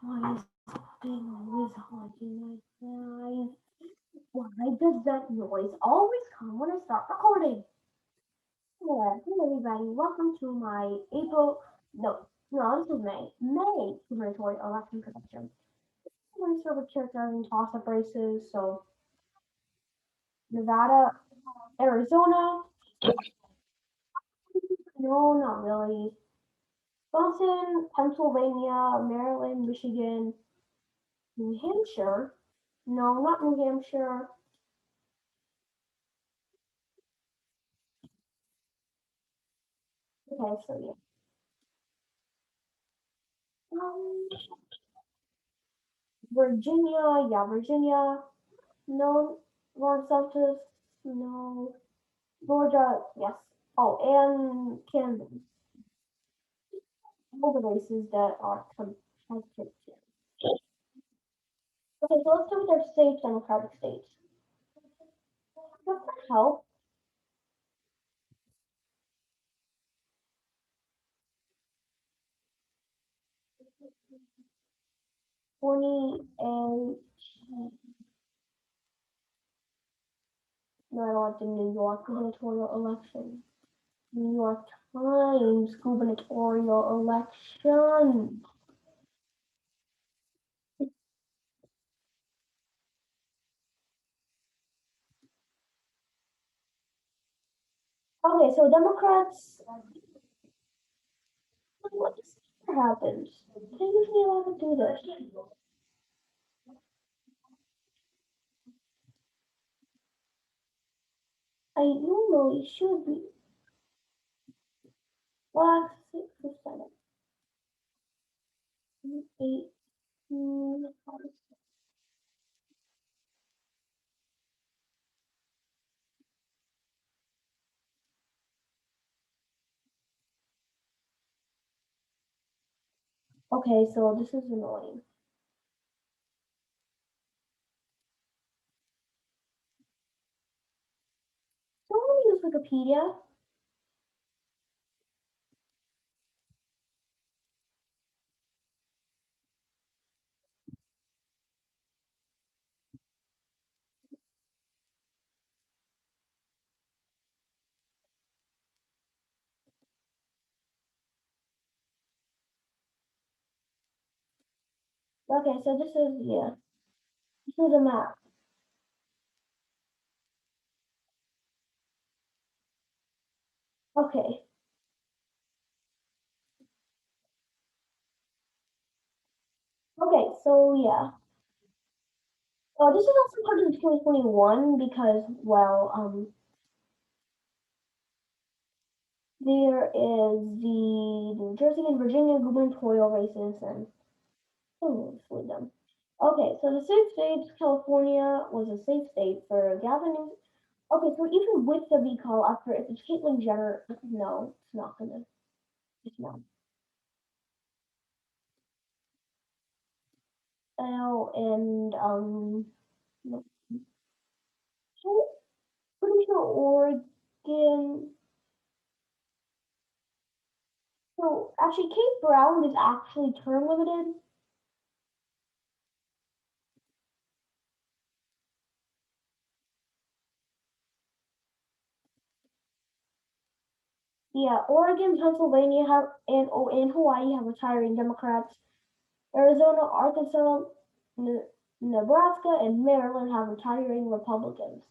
Why is something always haunting my eyes? Why does that noise always come when I start recording? Hello, everybody. Welcome to my April. No, this is May Gubenatorial election production. I'm going to start with church and toss-up races. So Nevada, Arizona. No, not really. Wisconsin, Pennsylvania, Maryland, Michigan, New Hampshire. No, not New Hampshire. Okay, so yeah. Um, Virginia, yeah, Virginia. No, Lord Santos, no. Georgia, yes. Oh, and Kansas. All the races that are contested. Okay, so let's do their states, Democratic states. Just for help, 28. No, I don't want the New York gubernatorial election. New York Times gubernatorial election. Okay, so Democrats, what happens? They usually allowed to do this. I normally should be last 6 or 7, 8. Okay, so this is annoying. So I'm gonna use Wikipedia. Okay, so this is, yeah, this is a map. Okay, okay, so yeah. This is also part of 2021 because, well, there is the New Jersey and Virginia gubernatorial races and with them. Okay, so the safe state, California was a safe state for Gavin Newsom. Okay, so even with the recall after, if it's Caitlyn Jenner, no, it's not gonna, it's not. Oh, and no. So, pretty sure Oregon. So actually, Kate Brown is actually term limited. Yeah, Oregon, Pennsylvania have and Hawaii have retiring Democrats. Arizona, Arkansas, Nebraska, and Maryland have retiring Republicans.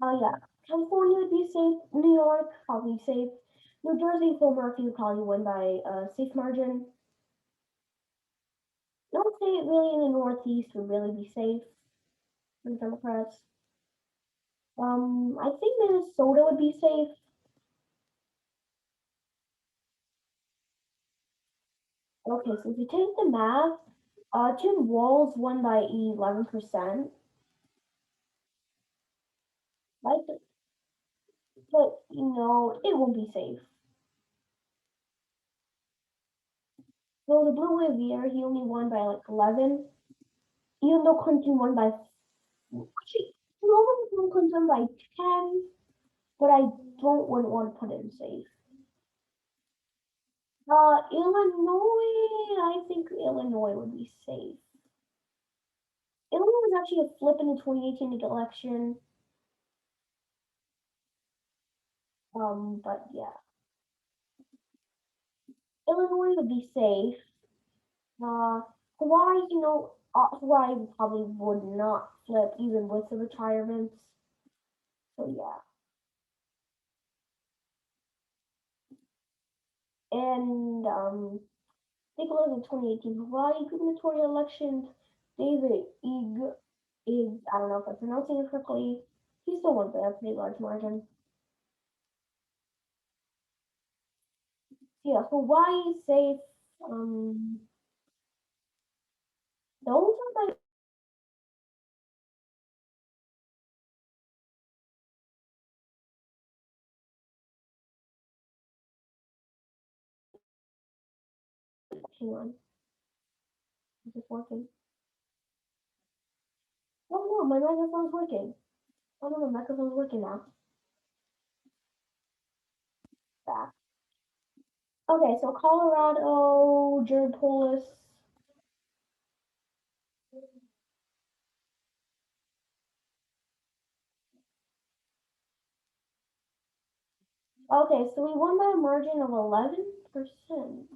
Oh yeah, California would be safe. New York probably safe. New Jersey, Phil Murphy would probably win by a safe margin. No state really in the Northeast would really be safe for the Democrats. I think Minnesota would be safe. Okay, so if you take the math, Tim Walz won by 11%. Like, but it won't be safe. So the blue wave year, he only won by like 11, even though Clinton won by actually no Clinton by 10, but I don't wouldn't want to put it in safe. Illinois, I think Illinois would be safe. Illinois was actually a flip in the 2018 election. But yeah, Illinois would be safe. Hawaii, Hawaii probably would not flip even with the retirements. So yeah, and take a look at the 2018 Hawaii gubernatorial elections. David Ig, I don't know if I'm pronouncing it correctly. He still won by a pretty large margin. So yeah, Hawaii safe. Um, those are my hang on, is this working? Oh no, my microphone's working. Oh no, my microphone's working now. Back. Okay, so Colorado, Jared Polis. Okay, so we won by a margin of 11%.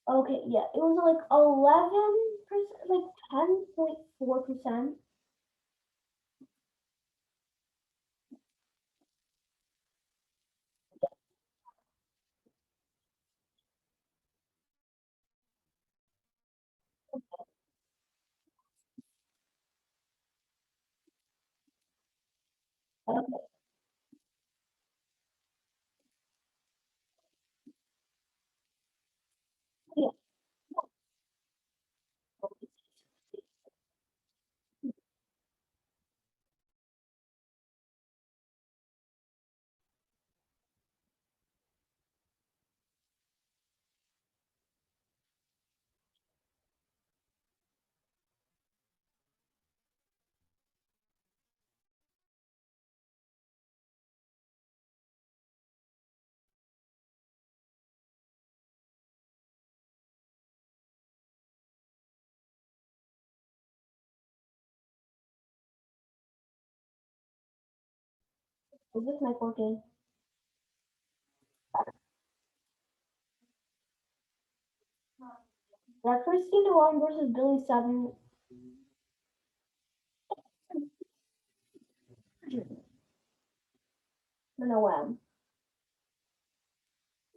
Okay, yeah, it was like 11%, like 10.4%. Okay, yeah, is this mic working? Yeah, Christina Long versus Billy Sutton. No,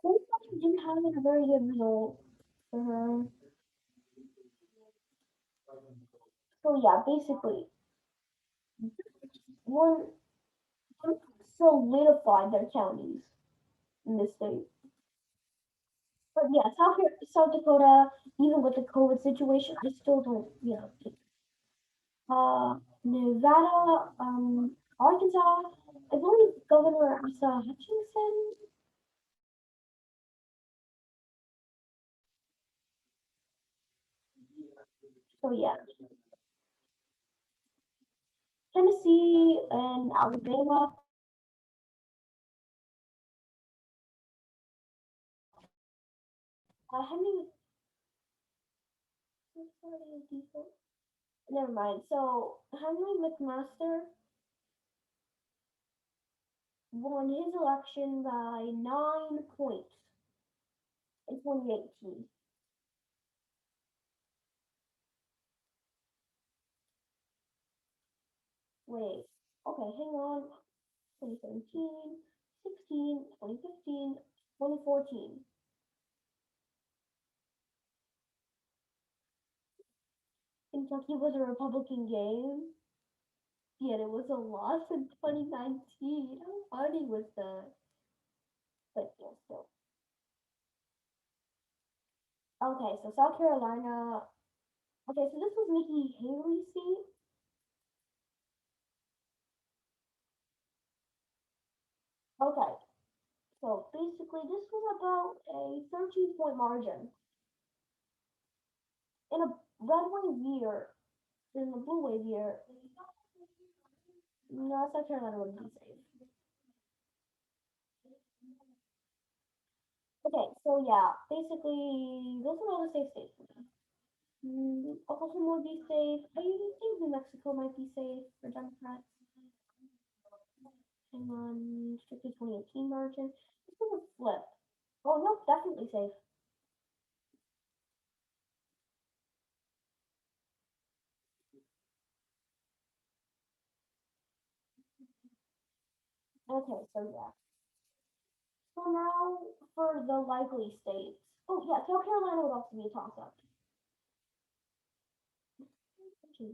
Billy Sutton didn't have a very good result for her. So yeah, basically, one solidified their counties in this state. But yeah, South Dakota, even with the COVID situation, I still don't, Nevada, Arkansas, I believe Governor Asa Hutchinson. So yeah, Tennessee and Alabama. Henry, never mind. So Henry McMaster won his election by 9 points in 2018. Wait, okay, hang on. 2017, 16, 2015, 2014. Kentucky was a Republican game, yet it was a loss in 2019. How funny was that? But yeah, still. Okay, so South Carolina. Okay, so this was Nikki Haley's seat. Okay, So basically, this was about a 13-point margin in a red wave year. In the blue wave year, no, South Carolina wouldn't be safe. Okay, so yeah, basically, those are all the safe states for me. Oklahoma would be safe. I even think New Mexico might be safe for Democrats. Hang on, strictly 2018 margin. This was a flip. Oh no, definitely safe. Okay, so yeah. So now for the likely states. Oh yeah, South Carolina would also be a toss up. Okay.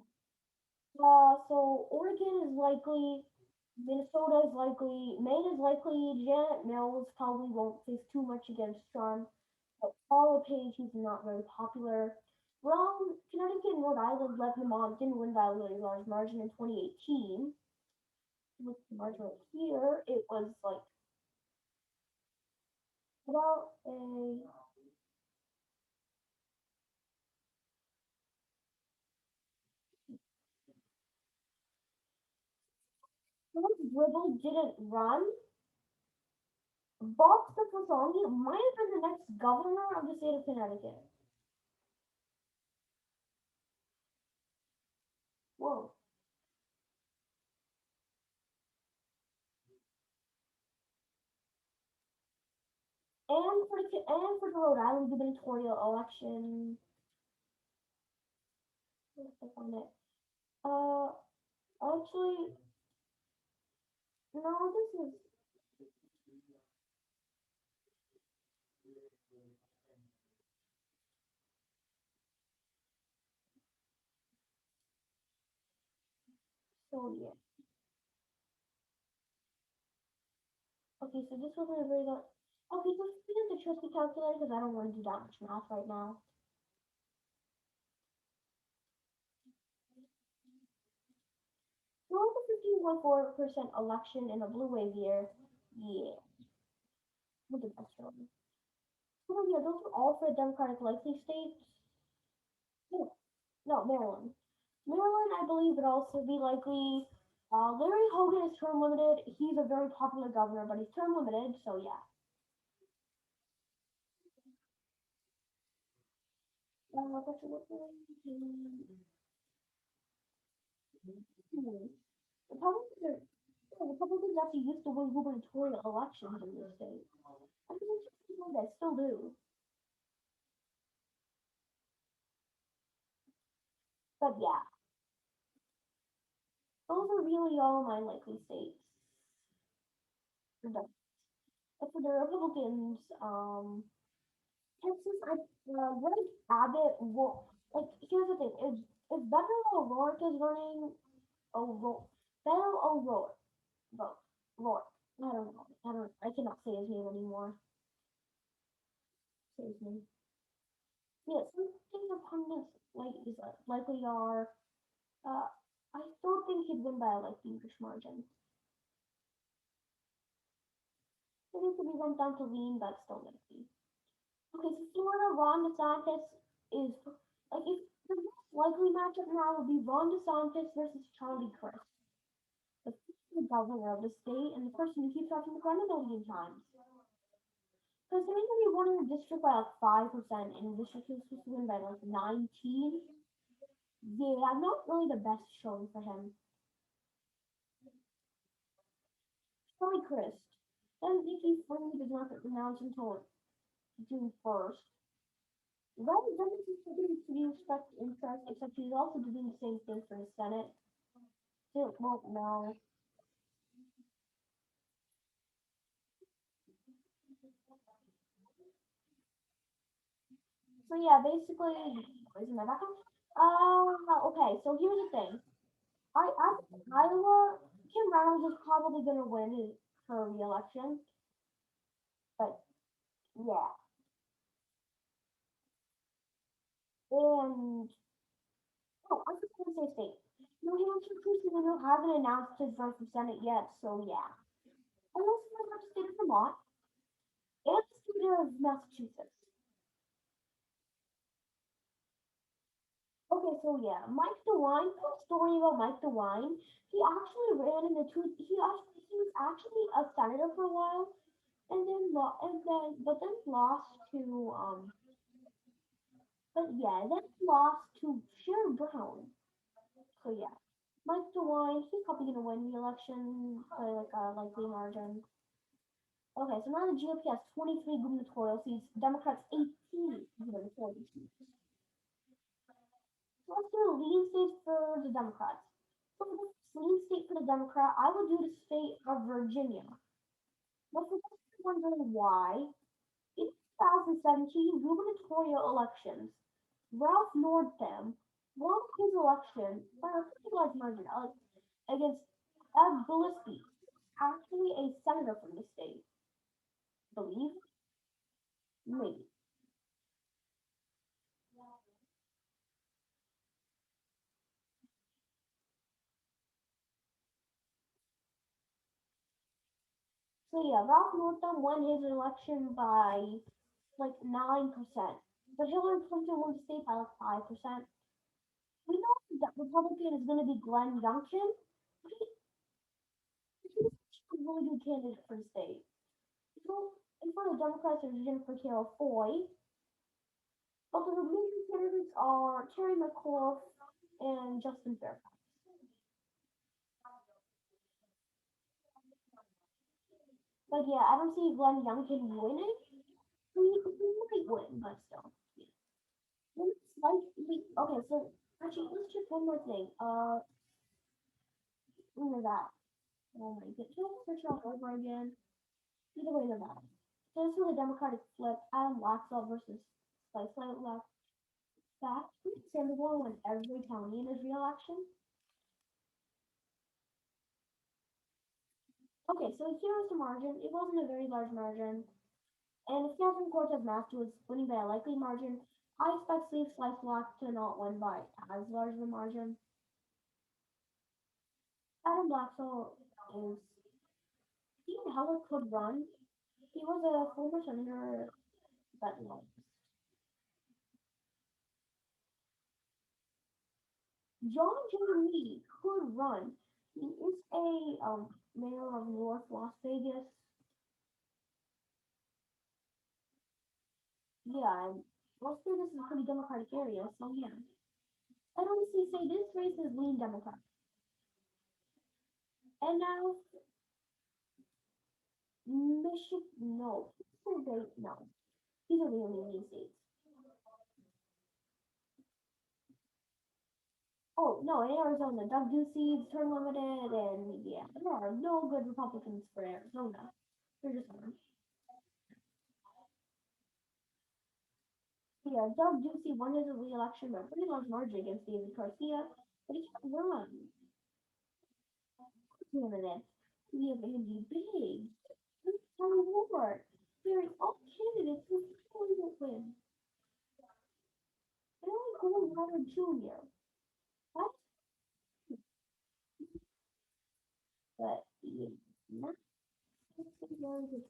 So Oregon is likely, Minnesota is likely, Maine is likely, Janet Mills probably won't face too much against Trump, but Paula Page, who's not very popular. Brown, Connecticut and Rhode Island led Vermont, didn't win by a really large margin in 2018. With the margin right here, it was like about a Dribble didn't run. Bob Spongy might have been the next governor of the state of Connecticut. Whoa. And for the Rhode Island gubernatorial election, let's click on it. Uh, actually, no, this is so yeah. Okay, so this wasn't a very good. Okay, so let's use the trusty calculator because I don't want to do that much math right now. So with the 15.4% election in a blue wave year, yeah, look at that story. So yeah, those are all for the Democratic likely states. No, no, Maryland. Maryland, I believe, would also be likely. Larry Hogan is term limited. He's a very popular governor, but he's term limited, so yeah. What's it look like? Hmm. Republicans are, yeah, Republicans actually used to win gubernatorial elections in this state. I mean, it's just people that still do. But yeah, those are really all my likely states. But for the Republicans, Texas, Greg Abbott will, like, here's the thing, if Beto O'Rourke is running, O'Rourke, Beto O'Rourke, vote, Rourke, I cannot say his name anymore. Say his name. Yeah, some things are pundits, like, likely are, uh, I still think he'd win by, like, huge margin. Maybe it could be went down to lean, but still gonna be. Okay, so Florida, Ron DeSantis is, like, if the most likely matchup now would be Ron DeSantis versus Charlie Crist, the governor of the state and the person who keeps having to run a million times. Considering that he won in the district by like 5%, and the district he was supposed to win by like 19, yeah, not really the best showing for him. Charlie Crist. Then Nikki Free does not get announced until June 1st. Well, doesn't seem to be expect interest, except he's also doing the same thing for the Senate. Still won't know. So yeah, basically, where's my background? Okay, so here's the thing. I Iowa, Kim Reynolds is probably gonna win her re-election, but yeah, and oh, I was gonna say state. New Hampshire Chris Sununu hasn't announced his run for Senate yet, so yeah. Unless we have to state of Vermont. state of Massachusetts. Okay, so yeah, Mike DeWine. Quick story about Mike DeWine. He actually ran in the two. He was actually a senator for a while, but then lost to but yeah, then lost to Sherrod Brown. So yeah, Mike DeWine. He's probably gonna win the election by like a likely margin. Okay, so now the GOP has 23 gubernatorial seats. Democrats 18 gubernatorial seats. So let's do a lean state for the Democrats. So for the lean state for the Democrat, I would do the state of Virginia. But for those who are wondering why, in 2017 gubernatorial elections, Ralph Northam won his election by a pretty large margin against Ed Gillespie, actually a senator from the state. Believe? Maybe. So yeah, Ralph Northam won his election by like 9%. But Hillary Clinton won the state by like 5%. We know that Republican is going to be Glenn Youngkin. He's a really good candidate for the state. So, in front of Democrats are Jennifer Carroll Foy, but the Republican candidates are Terry McAuliffe and Justin Fairfax. But yeah, I don't see Glenn Youngkin winning. He might win, but still. Okay, so actually, let's check one more thing. That. Oh my god, should I search it all over again? Either way, they're bad. So this was a Democratic flip. Adam Laxalt versus Spice Left. Fact, Sandoval won every county in his re-election. Okay, so here's the margin. It wasn't a very large margin. And if Catherine Cortez Master was winning by a likely margin, I expect Steve Slicelock to not win by as large of a margin. Adam Laxalt is he hella could run. He was a former senator, but no. John J. Lee could run. He is a mayor of North Las Vegas. Yeah, and Las Vegas is a pretty Democratic area, so yeah. I'd honestly say this race is lean Democrat. And now, Michigan, no. Pennsylvania, no. These are the only lean states. Oh, no, in Arizona, Doug Ducey's term limited, and yeah, there are no good Republicans for Arizona. They're just orange. Yeah, Doug Ducey won his re-election by a pretty large margin against David Garcia, but he can't run. Candidates. We have Andy Biggs, Kelly Ward, clearing all candidates who probably won't win. And only Gordon Ryder Jr. That's but yeah, not very good.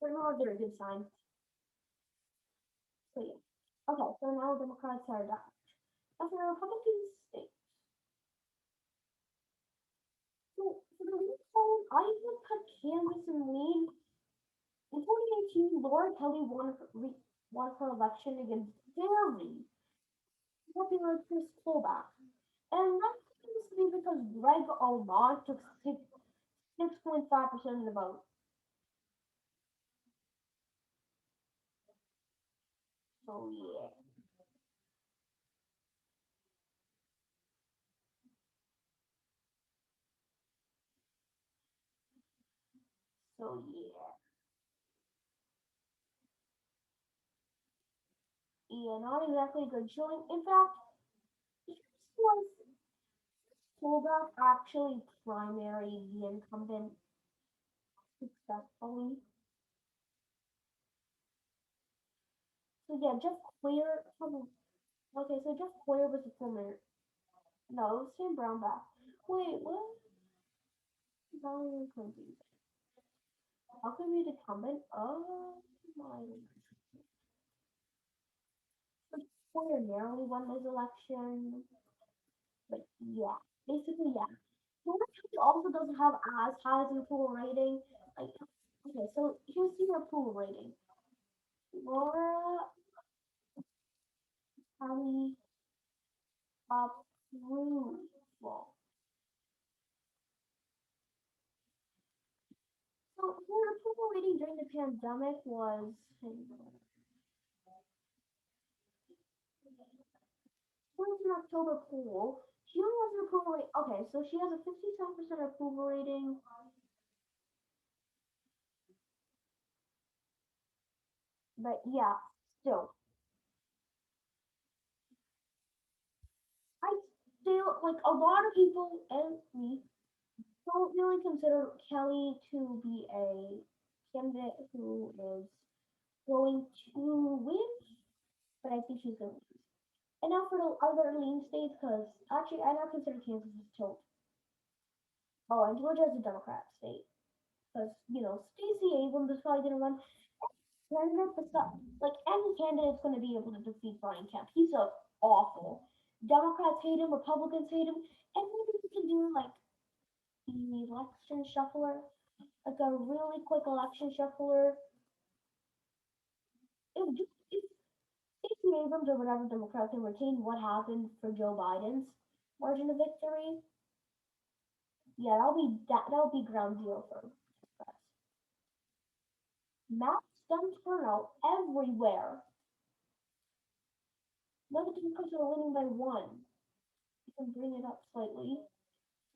But not a very good sign. So yeah. Okay, so now Democrats are done. As for the Republican state, so for the lead poll, I would put Kansas in lead. In 2018, Laura Kelly won her election against very popular Chris Colback. And that's mostly because Greg Ormond took 6.5% of the vote. So yeah. So yeah. Yeah, not exactly a good showing. In fact, this was Colback actually primary the incumbent successfully. So yeah, Jeff Queer from okay, so Jeff Queer was the former no, it was Sam Brownback. Wait, what? Valerie Clinton. How can we be the incumbent? Oh my. Narrowly won this election, but yeah, basically yeah. Florida also doesn't have as high as an approval rating. Like, okay, so here's your approval rating. Florida County approval. So her approval rating during the pandemic was was an October poll. She only has an approval rate. Okay, so she has a 57% approval rating, but yeah, still, I still like a lot of people and me don't really consider Kelly to be a candidate who is going to win, but I think she's going to lose. And now for the other lean states, because actually I now consider Kansas as tilt. Oh, and Georgia is a Democrat state, because Stacey Abrams is probably going to run. Candidate like any candidate's going to be able to defeat Brian Kemp. He's a awful. Democrats hate him, Republicans hate him, and maybe we can do like the election shuffler, like a really quick election shuffler. If Stacey Abrams or whatever Democrat can retain what happened for Joe Biden's margin of victory, yeah, that'll be ground zero for Democrats. Mass gun turnout everywhere. Now the Democrats are winning by one. You can bring it up slightly.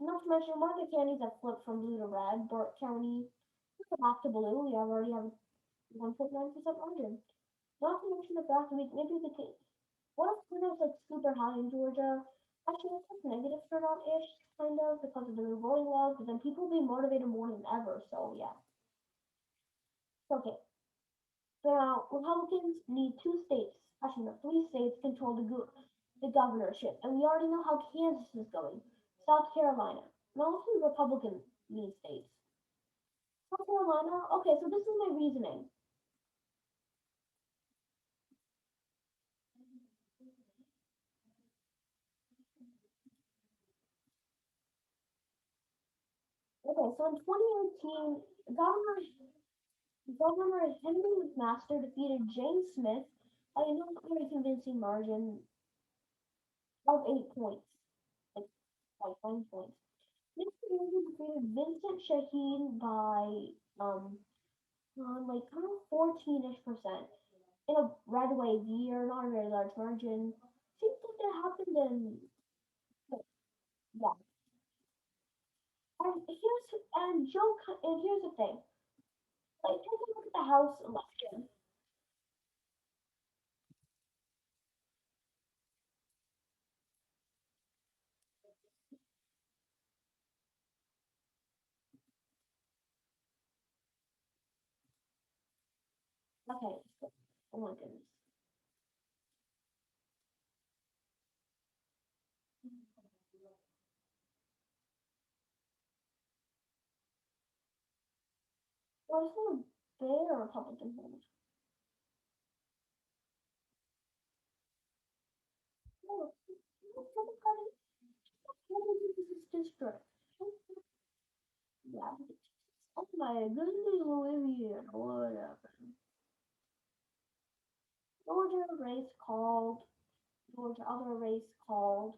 Not to mention one of the counties that flipped from blue to red, Burke County, back to blue. We already have a 1.9% margin. Not to mention the fact that maybe the what if turnouts like super high in Georgia? Actually, that's like negative turnout-ish, kind of, because of the new voting laws, but then people will be motivated more than ever, so yeah. Okay, so now Republicans need two states, actually no, three states to control the governorship, and we already know how Kansas is going. South Carolina, mostly Republican lead states. South Carolina, okay, so this is my reasoning. Okay, so in 2018, Governor Governor Henry McMaster defeated James Smith by a not very convincing margin of 8 points, like by 9 points. Mr. Anderson defeated Vincent Shaheen by like kind of 14-ish% in a red wave year, not a very large margin. Seems like that happened in yeah. And here's the thing. Like take a look at the House election. Okay, so, oh my goodness. Well, it's not a big Republican vote. No, Democratic district. Yeah. Oh my goodness, Olivia. Whatever. Georgia race called. Georgia other race called.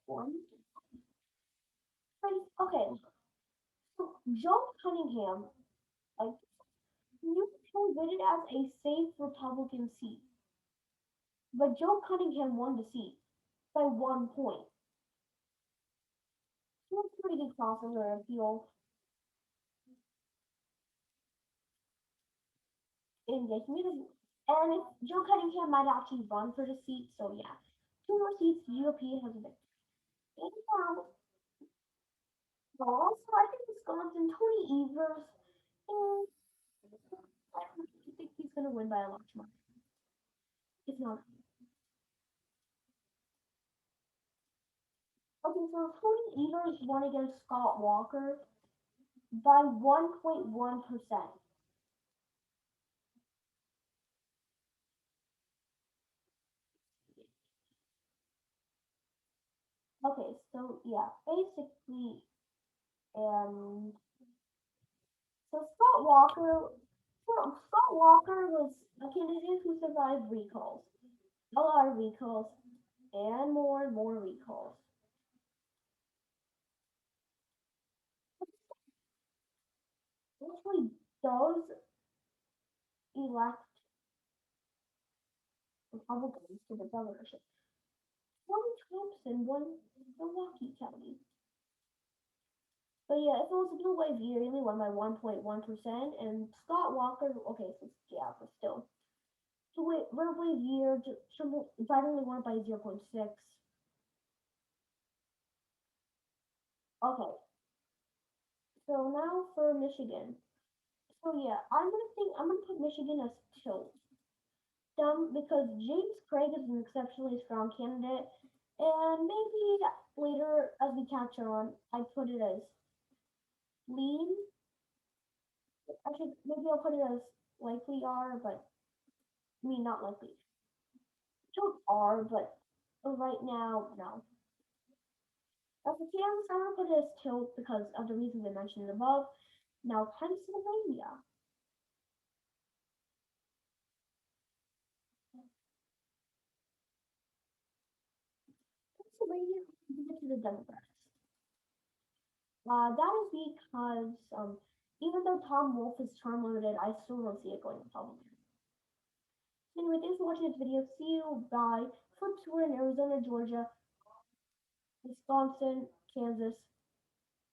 One. Race. Okay. So Joe Cunningham, like, you voted as a safe Republican seat, but Joe Cunningham won the seat by 1 point. So that's a pretty good crossover appeal in the community. And if Joe Cunningham might actually run for the seat, so yeah. Two more seats, the GOP has a victory. And also, I think Wisconsin, Tony Evers, and I think he's going to win by a large margin. If not, okay, so Tony Evers won against Scott Walker. by 1.1%. Okay, so yeah, basically, um, so Scott Walker was a candidate who survived recalls, a lot of recalls, and more recalls. Actually, does elect Republicans to the governorship. Tony Thompson won Milwaukee County. But yeah, if it was a blue wave year, he only won by 1.1%. And Scott Walker, okay, so yeah, but still. So wait, red wave year, Biden only won by 0.6. Okay, so now for Michigan. So yeah, I'm gonna put Michigan as tilt. Because James Craig is an exceptionally strong candidate, and maybe later as we catch on, I put it as lean. Actually, maybe I'll put it as likely R, but I mean not likely. Tilt R, but right now no. As a Kansas, I'm gonna put it as tilt because of the reasons I mentioned above. Now Pennsylvania. Pennsylvania to the Democrats. That is because even though Tom Wolf is term limited, I still don't see it going Republican. Anyway, thanks for watching this video. See you. Bye. Flip tour in Arizona, Georgia, Wisconsin, Kansas.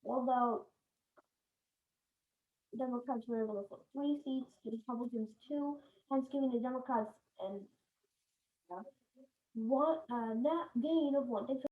Although Democrats were able to flip 3 seats, the Republicans 2, hence giving the Democrats an one net gain of one. Thanks